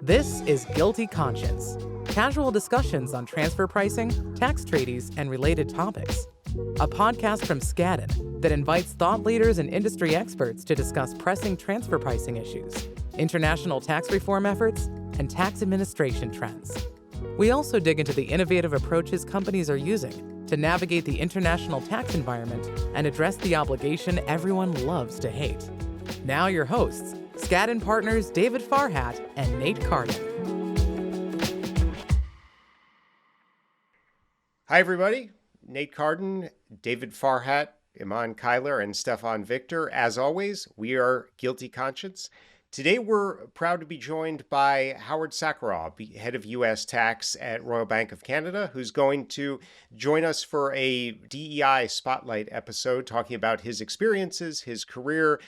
This is Guilty Conscience, casual discussions on transfer pricing, tax treaties, and related topics. A podcast from Skadden that invites thought leaders and industry experts to discuss pressing transfer pricing issues, international tax reform efforts, and tax administration trends. We also dig into the innovative approaches companies are using to navigate the international tax environment and address the obligation everyone loves to hate. Now your hosts, Skadden partners David Farhat and Nate Carden. Hi, everybody. Nate Carden, David Farhat, Iman Kyler, and Stefan Victor. As always, we are Guilty Conscience. Today, we're proud to be joined by Howard Sakharov, head of U.S. tax at Royal Bank of Canada, who's going to join us for a DEI spotlight episode talking about his experiences, his career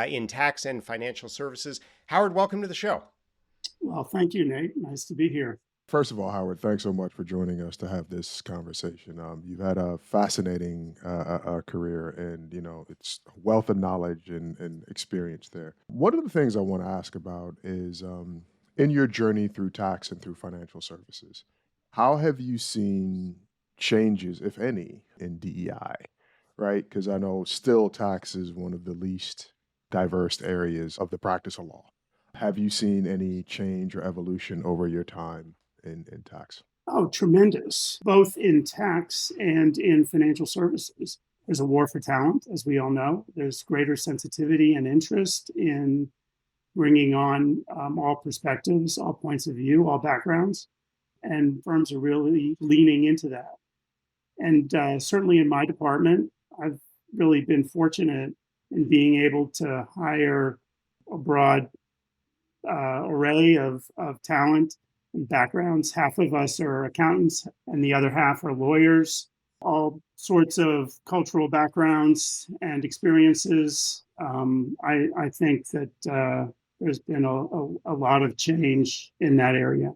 in tax and financial services. Howard, welcome to the show. Well, thank you, Nate. Nice to be here. First of all, Howard, thanks so much for joining us to have this conversation. You've had a fascinating career, and it's a wealth of knowledge and experience there. One of the things I want to ask about is in your journey through tax and through financial services, how have you seen changes, if any, in DEI? Right, because I know still tax is one of the least diverse areas of the practice of law. Have you seen any change or evolution over your time in tax? Oh, tremendous, both in tax and in financial services. There's a war for talent, as we all know. There's greater sensitivity and interest in bringing on all perspectives, all points of view, all backgrounds, and firms are really leaning into that. And certainly in my department, I've really been fortunate in being able to hire a broad array of talent and backgrounds. Half of us are accountants and the other half are lawyers, all sorts of cultural backgrounds and experiences. I think that there's been a lot of change in that area.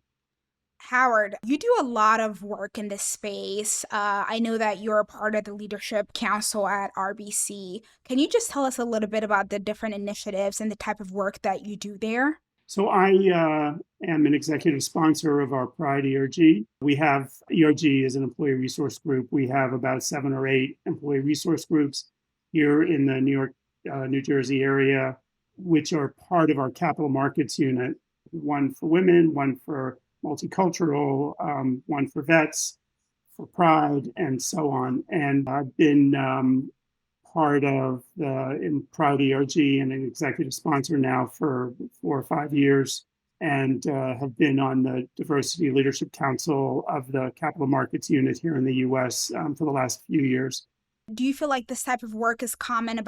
Howard, you do a lot of work in this space. I know that you're a part of the Leadership Council at RBC. Can you just tell us a little bit about the different initiatives and the type of work that you do there? So I am an executive sponsor of our Pride ERG. We have ERG as an employee resource group. We have about 7 or 8 employee resource groups here in the New York, New Jersey area, which are part of our capital markets unit. One for women, one for multicultural, one for vets, for Pride, and so on. And I've been part of the Pride ERG and an executive sponsor now for 4 or 5 years, and have been on the Diversity Leadership Council of the Capital Markets Unit here in the U.S. For the last few years. Do you feel like this type of work is common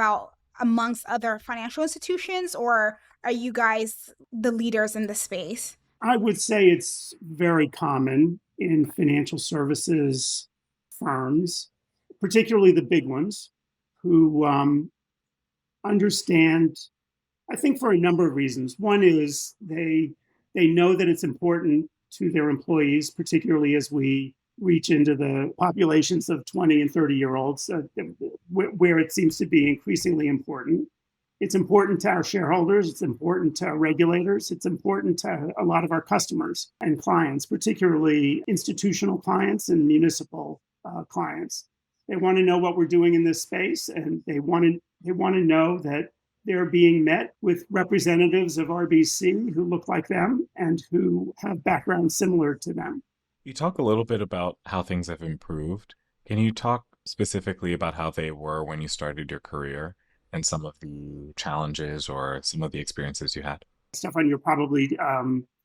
amongst other financial institutions, or are you guys the leaders in the space? I would say it's very common in financial services firms, particularly the big ones, who understand, I think, for a number of reasons. One is they know that it's important to their employees, particularly as we reach into the populations of 20 and 30-year-olds, where it seems to be increasingly important. It's important to our shareholders. It's important to our regulators. It's important to a lot of our customers and clients, particularly institutional clients and municipal clients. They want to know what we're doing in this space, and they want to know that they're being met with representatives of RBC who look like them and who have backgrounds similar to them. You talk a little bit about how things have improved. Can you talk specifically about how they were when you started your career and some of the challenges or some of the experiences you had? Stefan, you're probably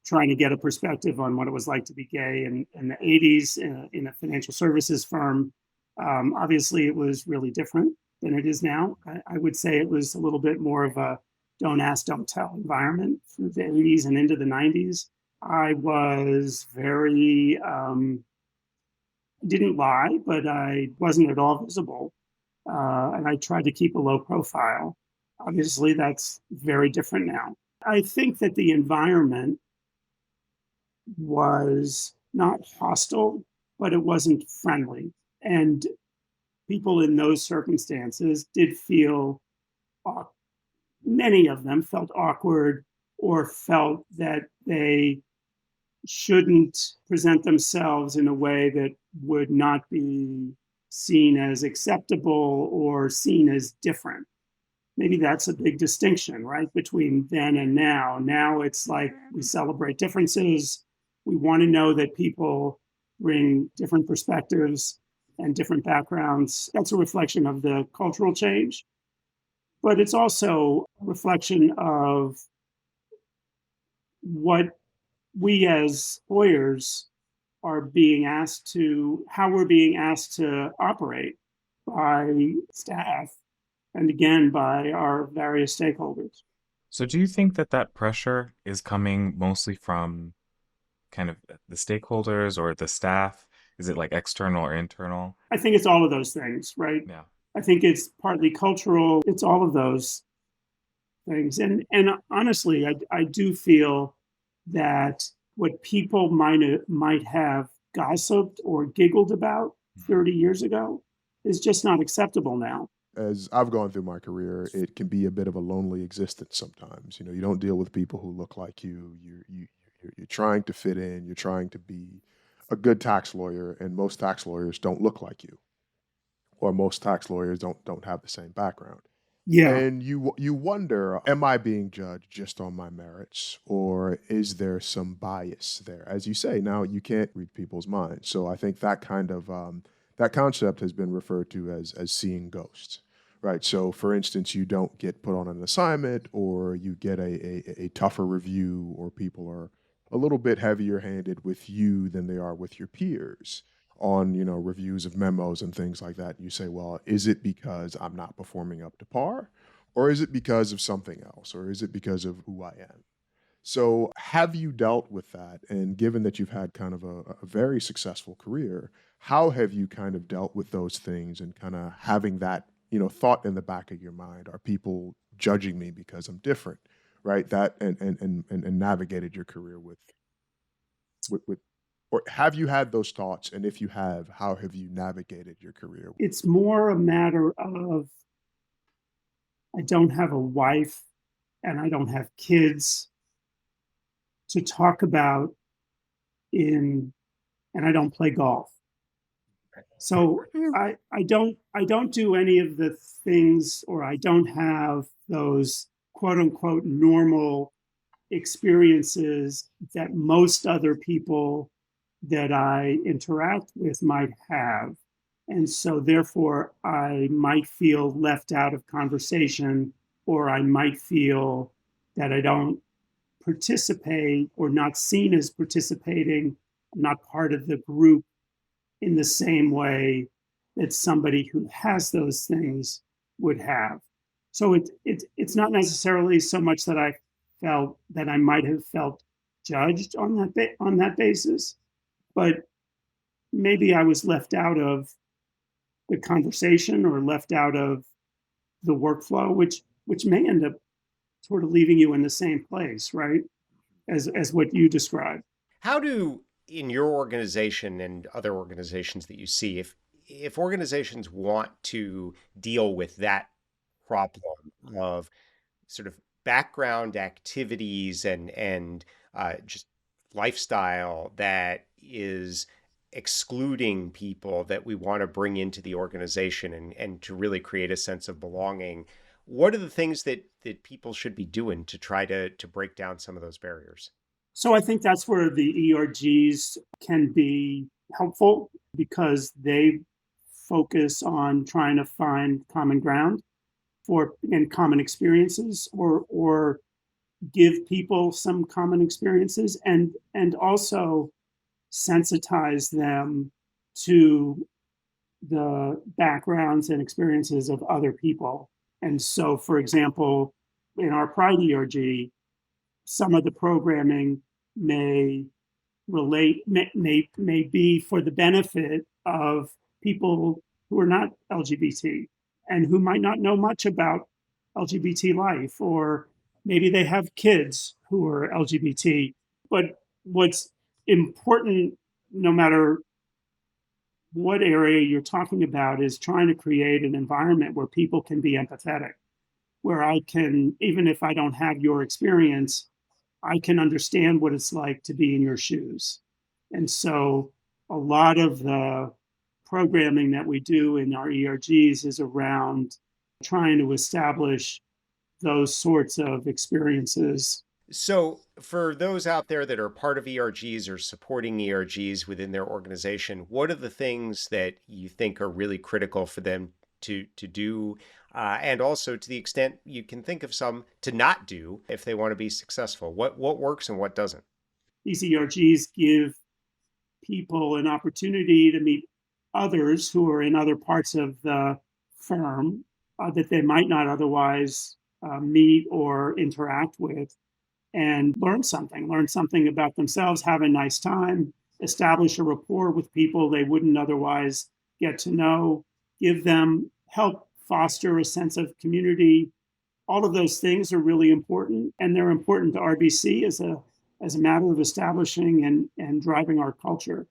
trying to get a perspective on what it was like to be gay in the 80s in a financial services firm. Obviously, it was really different than it is now. I would say it was a little bit more of a don't ask, don't tell environment through the 80s and into the 90s. I was very, didn't lie, but I wasn't at all visible. And I tried to keep a low profile. Obviously, that's very different now. I think that the environment was not hostile, but it wasn't friendly. And people in those circumstances did feel, many of them felt awkward or felt that they shouldn't present themselves in a way that would not be seen as acceptable or seen as different. Maybe that's a big distinction, right, between then and now. Now it's like we celebrate differences. We want to know that people bring different perspectives and different backgrounds. That's a reflection of the cultural change, but it's also a reflection of what we as lawyers are being asked to, how we're being asked to operate by staff and again by our various stakeholders. So do you think that that pressure is coming mostly from kind of the stakeholders or the staff? Is it like external or internal? I think it's all of those things, right? Yeah. I think it's partly cultural. It's all of those things. And honestly, I do feel that what people might have gossiped or giggled about 30 years ago is just not acceptable now. As I've gone through my career, it can be a bit of a lonely existence sometimes. You know, you don't deal with people who look like you. You're trying to fit in. You're trying to be a good tax lawyer, and most tax lawyers don't look like you, or most tax lawyers don't have the same background. Yeah. And you wonder, am I being judged just on my merits, or is there some bias there? As you say, now you can't read people's minds. So I think that kind of that concept has been referred to as seeing ghosts, right? So, for instance, you don't get put on an assignment, or you get a tougher review, or people are a little bit heavier handed with you than they are with your peers on, you know, reviews of memos and things like that. And you say, well, is it because I'm not performing up to par, or is it because of something else, or is it because of who I am? So have you dealt with that? And given that you've had kind of a very successful career, how have you kind of dealt with those things and kind of having that, you know, thought in the back of your mind? Are people judging me because I'm different? Right? That and navigated your career with or have you had those thoughts? And if you have, how have you navigated your career? It's more a matter of I don't have a wife and I don't have kids to talk about and I don't play golf. So I don't do any of the things, or I don't have those quote unquote normal experiences that most other people that I interact with might have. And so therefore I might feel left out of conversation, or I might feel that I don't participate or not seen as participating, not part of the group in the same way that somebody who has those things would have. So it's not necessarily so much that I felt that I might have felt judged on that basis, but maybe I was left out of the conversation or left out of the workflow, which may end up sort of leaving you in the same place, right? As what you described. How do, in your organization and other organizations that you see, if organizations want to deal with that problem of sort of background activities and just lifestyle that is excluding people that we want to bring into the organization and to really create a sense of belonging, what are the things that people should be doing to try to break down some of those barriers? So I think that's where the ERGs can be helpful, because they focus on trying to find common ground and common experiences, or give people some common experiences, and also sensitize them to the backgrounds and experiences of other people. And so, for example, in our Pride ERG, some of the programming may be for the benefit of people who are not LGBT and who might not know much about LGBT life, or maybe they have kids who are LGBT. But what's important, no matter what area you're talking about, is trying to create an environment where people can be empathetic, where I can, even if I don't have your experience, I can understand what it's like to be in your shoes. And so a lot of the programming that we do in our ERGs is around trying to establish those sorts of experiences. So, for those out there that are part of ERGs or supporting ERGs within their organization, what are the things that you think are really critical for them to do? And also, to the extent you can think of some to not do if they want to be successful. What works and what doesn't? These ERGs give people an opportunity to meet others who are in other parts of the firm that they might not otherwise meet or interact with, and learn something about themselves, have a nice time, establish a rapport with people they wouldn't otherwise get to know, give them help foster a sense of community. All of those things are really important, and they're important to RBC as a matter of establishing and driving our culture.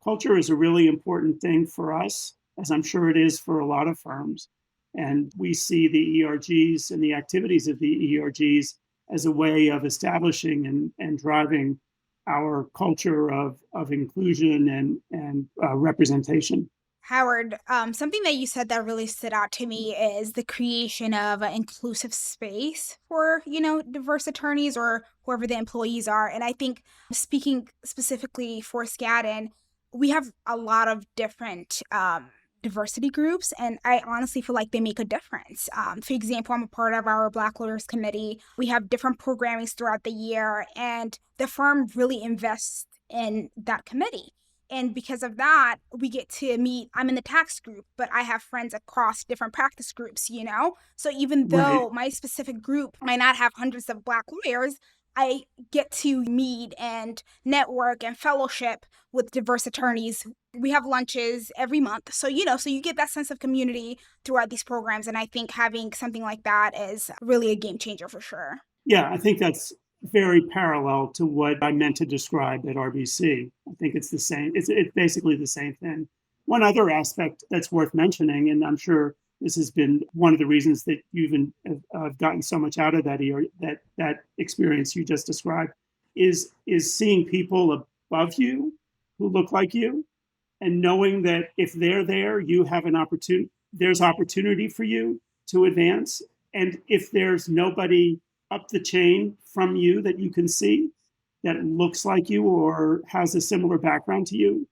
Culture is a really important thing for us, as I'm sure it is for a lot of firms. And we see the ERGs and the activities of the ERGs as a way of establishing and driving our culture of inclusion and representation. Howard, something that you said that really stood out to me is the creation of an inclusive space for, diverse attorneys or whoever the employees are. And I think speaking specifically for Skadden, we have a lot of different diversity groups, and I honestly feel like they make a difference. For example, I'm a part of our Black Lawyers Committee. We have different programmings throughout the year, and the firm really invests in that committee. And because of that, we get to meet. I'm in the tax group, but I have friends across different practice groups, So even though my specific group might not have hundreds of Black lawyers, I get to meet and network and fellowship with diverse attorneys. We have lunches every month. So, so you get that sense of community throughout these programs. And I think having something like that is really a game changer for sure. Yeah, I think that's very parallel to what I meant to describe at RBC. I think it's the same. It's basically the same thing. One other aspect that's worth mentioning, and I'm sure this has been one of the reasons that you've gotten so much out of that experience you just described, is seeing people above you who look like you, and knowing that if they're there, you have an opportunity. There's opportunity for you to advance, and if there's nobody up the chain from you that you can see that looks like you or has a similar background to you,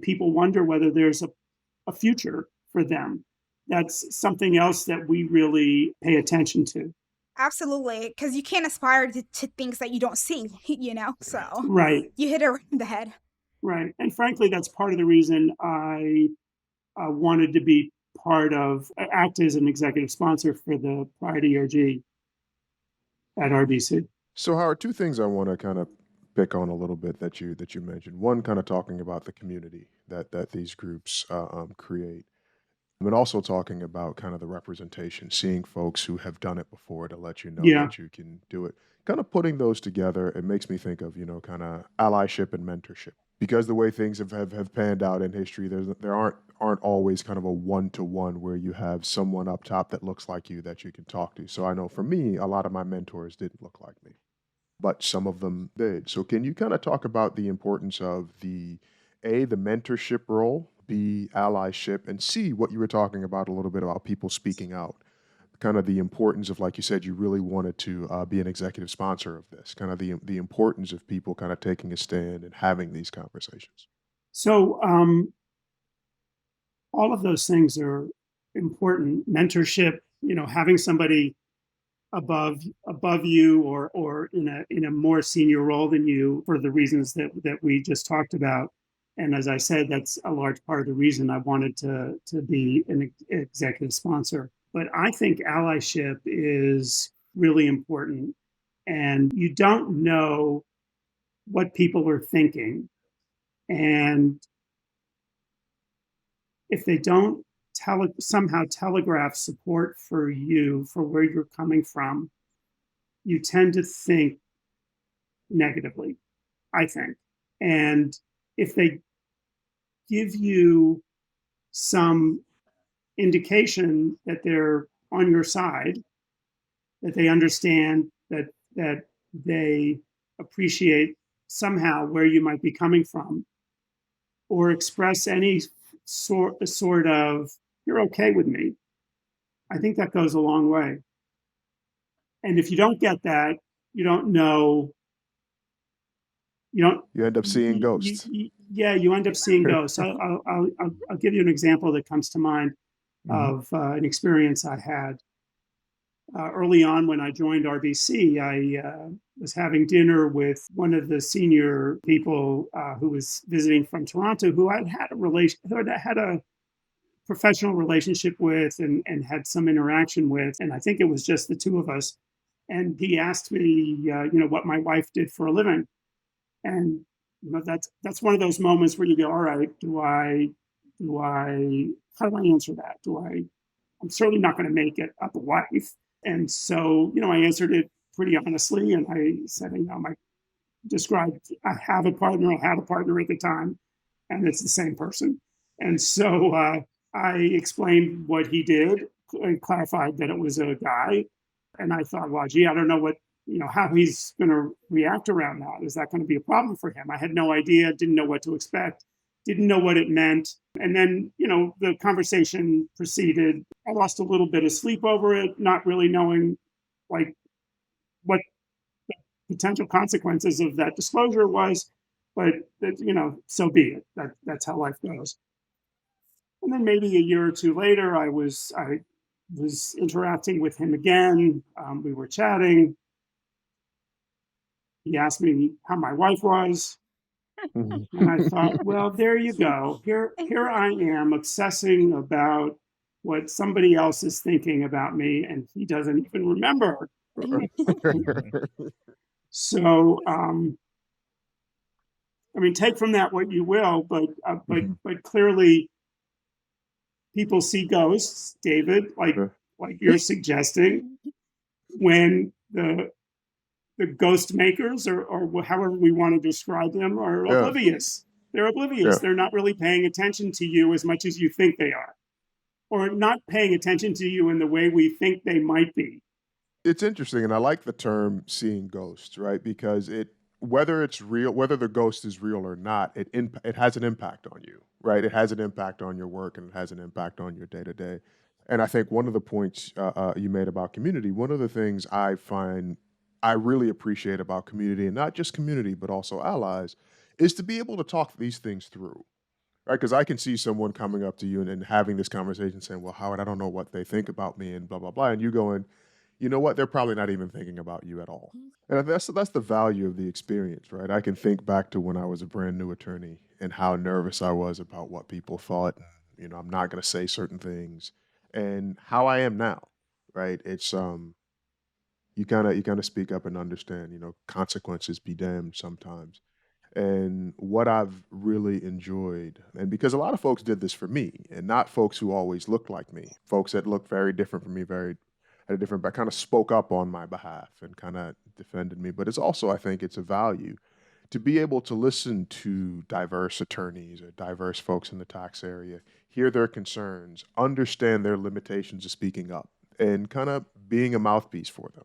people wonder whether there's a future for them. That's something else that we really pay attention to. Absolutely, because you can't aspire to things that you don't see, so Right. You hit it right in the head. Right. And frankly, that's part of the reason I wanted to be act as an executive sponsor for the Pride ERG at RBC. So, Howard, two things I want to kind of pick on a little bit that you mentioned. One, kind of talking about the community that these groups create, and also talking about kind of the representation, seeing folks who have done it before to let you know Yeah. that you can do it. Kind of putting those together, it makes me think of kind of allyship and mentorship, because the way things have panned out in history, there aren't always kind of a one-to-one where you have someone up top that looks like you that you can talk to. So I know for me, a lot of my mentors didn't look like me, but some of them did. So can you kind of talk about the importance of the mentorship role, B, allyship, and C, what you were talking about a little bit about people speaking out, kind of the importance of, like you said, you really wanted to be an executive sponsor of this, kind of the importance of people kind of taking a stand and having these conversations. So all of those things are important. Mentorship, having somebody above you or in a more senior role than you for the reasons that we just talked about. And as I said, that's a large part of the reason I wanted to be an executive sponsor. But I think allyship is really important. And you don't know what people are thinking. And if they don't somehow telegraph support for you, for where you're coming from, you tend to think negatively, I think. And if they give you some indication that they're on your side, that they understand that they appreciate somehow where you might be coming from, or express any sort of "you're okay with me." I think that goes a long way. And if you don't get that, you don't know. You don't. You end up seeing ghosts. Yeah, you end up seeing ghosts. I'll give you an example that comes to mind of an experience I had early on when I joined RBC. I was having dinner with one of the senior people who was visiting from Toronto, who I'd had a professional relationship with and had some interaction with, and I think it was just the two of us. And he asked me, what my wife did for a living, and that's one of those moments where you go, all right, how do I answer that? I'm certainly not going to make it up a wife. And so, I answered it pretty honestly. And I said, I had a partner at the time, and it's the same person. And so I explained what he did and clarified that it was a guy. And I thought, well, gee, I don't know how he's going to react around that. Is that going to be a problem for him? I had no idea, didn't know what to expect, didn't know what it meant. And then, the conversation proceeded. I lost a little bit of sleep over it, not really knowing what the potential consequences of that disclosure was. But, so be it. That's how life goes. And then maybe a year or two later, I was interacting with him again. We were chatting. He asked me how my wife was. And I thought, well, there you go. Here I am obsessing about what somebody else is thinking about me, and he doesn't even remember. So, take from that what you will, but clearly, people see ghosts, David, like you're suggesting, when the ghost makers, or however we want to describe them, are oblivious. They're oblivious. They're not really paying attention to you as much as you think they are, or not paying attention to you in the way we think they might be. It's interesting, and I like the term "seeing ghosts," right? Because whether it's real, whether the ghost is real or not, it has an impact on you, right? It has an impact on your work, and it has an impact on your day to day. And I think one of the points you made about community, one of the things I find I really appreciate about community, and not just community, but also allies, is to be able to talk these things through, right? Because I can see someone coming up to you and having this conversation saying, well, Howard, I don't know what they think about me and blah, blah, blah. And you going, you know what? They're probably not even thinking about you at all. And that's the value of the experience, right? I can think back to when I was a brand new attorney and how nervous I was about what people thought. I'm not going to say certain things, and how I am now, right? It's you kind of speak up and understand, consequences be damned sometimes. And what I've really enjoyed, and because a lot of folks did this for me, and not folks who always looked like me, folks that looked very different from me, very at a different, but kind of spoke up on my behalf and kind of defended me. But it's also, I think, it's a value to be able to listen to diverse attorneys or diverse folks in the tax area, hear their concerns, understand their limitations of speaking up, and kind of being a mouthpiece for them.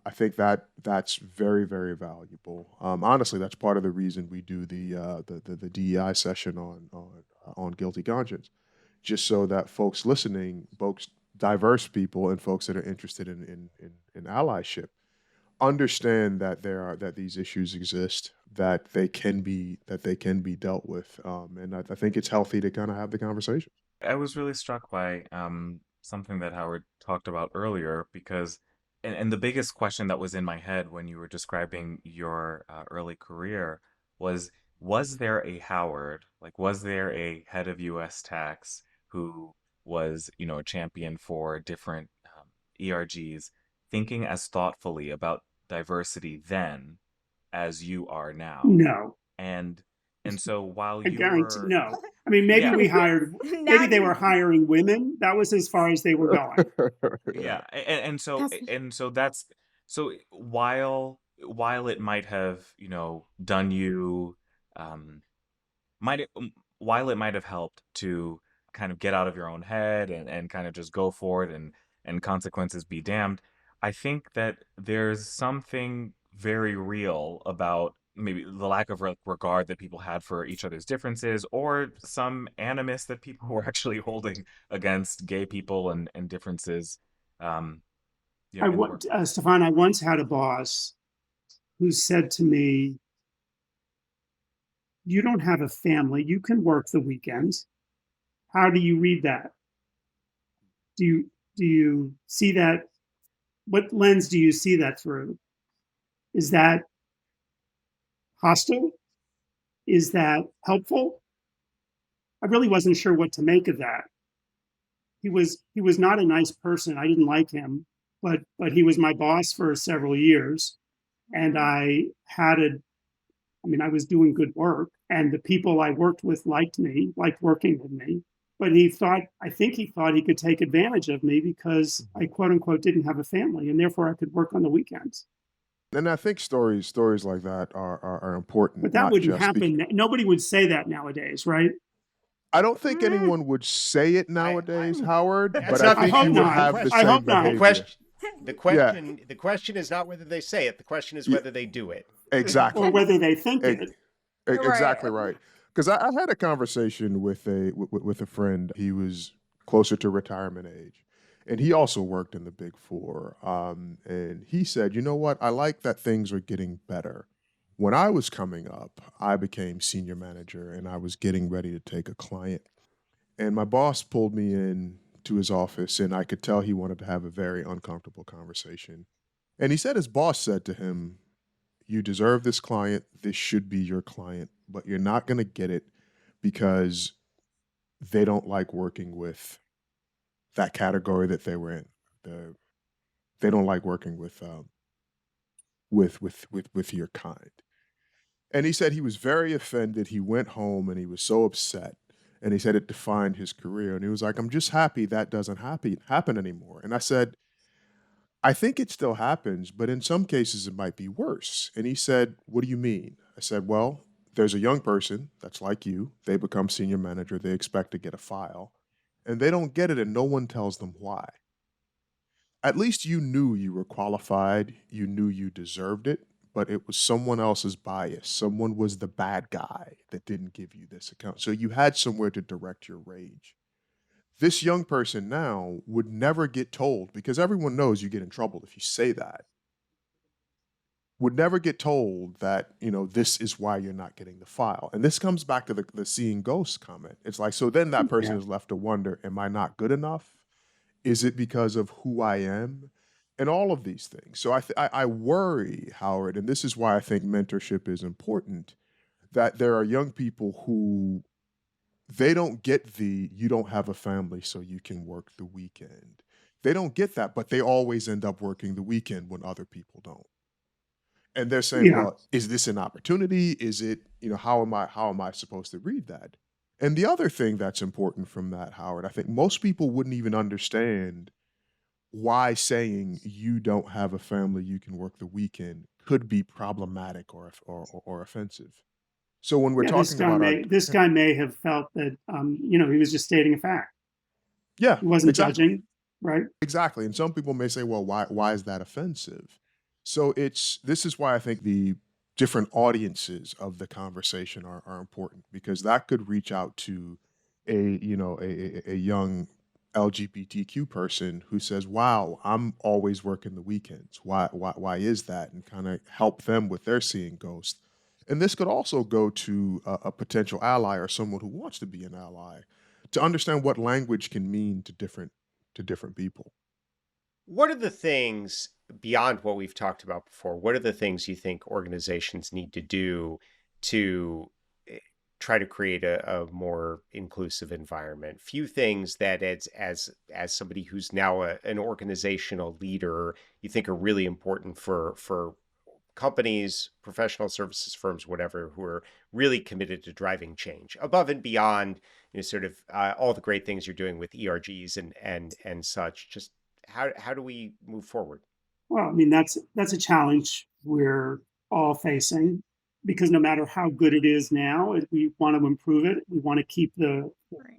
I think that's very, very valuable. Honestly, that's part of the reason we do the DEI session on guilty conscience, just so that folks listening, folks, diverse people, and folks that are interested in allyship, understand that these issues exist, that they can be dealt with, and I think it's healthy to kind of have the conversation. I was really struck by something that Howard talked about earlier, because and the biggest question that was in my head when you were describing your early career was there a Howard, was there a head of U.S. tax who was, a champion for different ERGs, thinking as thoughtfully about diversity then as you are now? No. And so while I you guarantee were, no. Maybe yeah, maybe they were hiring women. That was as far as they were going. yeah, and so that's so while it might have, done you, might it, while it might have helped to kind of get out of your own head and kind of just go for it and consequences be damned, I think that there's something very real about maybe the lack of regard that people had for each other's differences, or some animus that people were actually holding against gay people and differences, um, in the workplace. Stefan, I once had a boss who said to me, "You don't have a family. You can work the weekends. How do you read that? Do you see that? What lens do you see that through? Is that hostile? Is that helpful?" I really wasn't sure what to make of that. He was not a nice person. I didn't like him, but he was my boss for several years, and I was doing good work, and the people I worked with liked me, liked working with me. But I think he thought he could take advantage of me because I quote unquote didn't have a family, and therefore I could work on the weekends. And I think stories like that are important, But that not wouldn't just because happen. Nobody would say that nowadays, right? I don't think Mm, anyone would say it I nowadays, Howard, That's but I not I the think hope you would not. have the I same hope not. the behavior. question. The Yeah, question is not whether they say it. The question is yeah, whether they do it. Or exactly. whether they think E- it. Right. Exactly right. Because I had a conversation with with a friend. He was closer to retirement age, and he also worked in the Big Four. And he said, "You know what? I like that things are getting better. When I was coming up, I became senior manager, and I was getting ready to take a client. And my boss pulled me in to his office, and I could tell he wanted to have a very uncomfortable conversation. And he said his boss said to him, 'You deserve this client. This should be your client, but you're not going to get it because they don't like working with that category that they were in. The, they don't like working with with your kind.'" And he said he was very offended. He went home and he was so upset. And he said it defined his career. And he was like, "I'm just happy that doesn't happen anymore." And I said, "I think it still happens, but in some cases it might be worse." And he said, "What do you mean?" I said, "Well, there's a young person that's like you. They become senior manager. They expect to get a file, and they don't get it, and no one tells them why. At least you knew you were qualified, you knew you deserved it, but it was someone else's bias. Someone was the bad guy that didn't give you this account. So you had somewhere to direct your rage. This young person now would never get told because everyone knows you get in trouble if you say that. Would never get told that, this is why you're not getting the file. And this comes back to the seeing ghosts comment. It's like, so then that person Yeah. is left to wonder, am I not good enough? Is it because of who I am? And all of these things. So I worry, Howard, and this is why I think mentorship is important, that there are young people who they don't get the you don't have a family so you can work the weekend. They don't get that, but they always end up working the weekend when other people don't. And they're saying, Yeah. well, is this an opportunity? Is it, how am I supposed to read that? And the other thing that's important from that, Howard, I think most people wouldn't even understand why saying you don't have a family, you can work the weekend could be problematic or offensive. So when we're Yeah, talking about our this guy may have felt that he was just stating a fact. yeah, He wasn't exactly. judging, right? Exactly. And some people may say, well, why is that offensive? So this is why I think the different audiences of the conversation are important because that could reach out to a young LGBTQ person who says, wow, I'm always working the weekends. Why is that? And kind of help them with their seeing ghost. And this could also go to a potential ally or someone who wants to be an ally to understand what language can mean to different people. What are the things beyond what we've talked about before? What are the things you think organizations need to do to try to create a more inclusive environment? Few things that as somebody who's now an organizational leader, you think are really important for companies, professional services firms, whatever, who are really committed to driving change above and beyond, sort of all the great things you're doing with ERGs and such. Just how do we move forward? Well, I mean, that's a challenge we're all facing because no matter how good it is now, we want to improve it. We want to keep Right.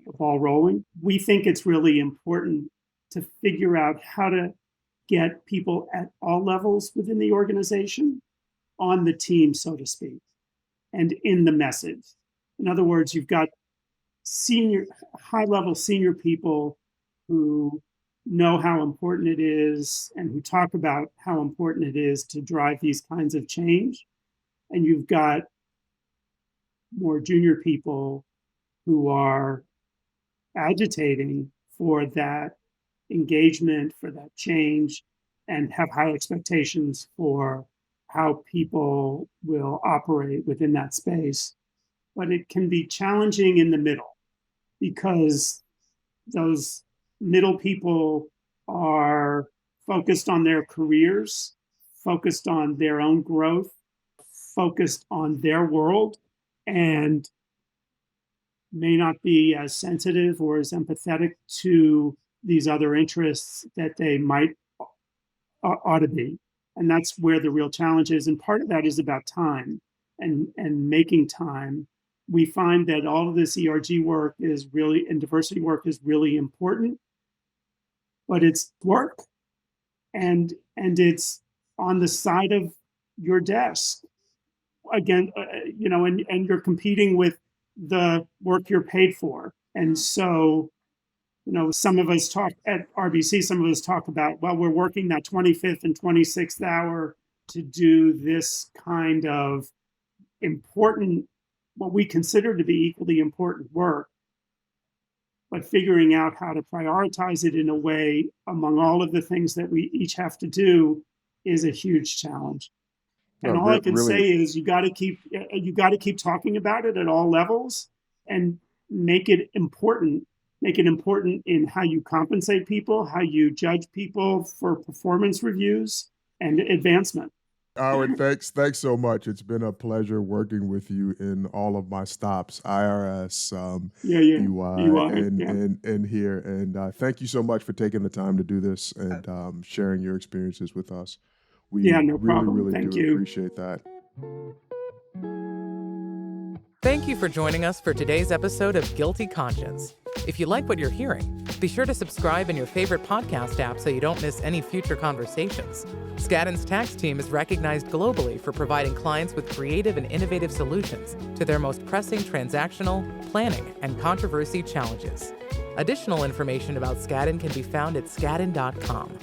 the ball rolling. We think it's really important to figure out how to get people at all levels within the organization on the team, so to speak, and in the message. In other words, you've got high-level senior people who know how important it is and who talk about how important it is to drive these kinds of change. And you've got more junior people who are agitating for that engagement, for that change, and have high expectations for how people will operate within that space. But it can be challenging in the middle because those middle people are focused on their careers, focused on their own growth, focused on their world, and may not be as sensitive or as empathetic to these other interests that they might ought to be. And that's where the real challenge is. And part of that is about time and making time. We find that all of this ERG work is really, and diversity work is really important, but it's work and it's on the side of your desk again, and you're competing with the work you're paid for. And so, some of us talk at RBC, some of us talk about, well, we're working that 25th and 26th hour to do this kind of important, what we consider to be equally important work, but figuring out how to prioritize it in a way among all of the things that we each have to do is a huge challenge. And all I can say is you got to keep talking about it at all levels and make it important. Make it important in how you compensate people, how you judge people for performance reviews and advancement. Howard, thanks so much. It's been a pleasure working with you in all of my stops, IRS, UI, and here. And thank you so much for taking the time to do this and sharing your experiences with us. We no problem. really Thank do you. appreciate that. Thank you for joining us for today's episode of Guilty Conscience. If you like what you're hearing, be sure to subscribe in your favorite podcast app so you don't miss any future conversations. Skadden's tax team is recognized globally for providing clients with creative and innovative solutions to their most pressing transactional, planning, and controversy challenges. Additional information about Skadden can be found at skadden.com.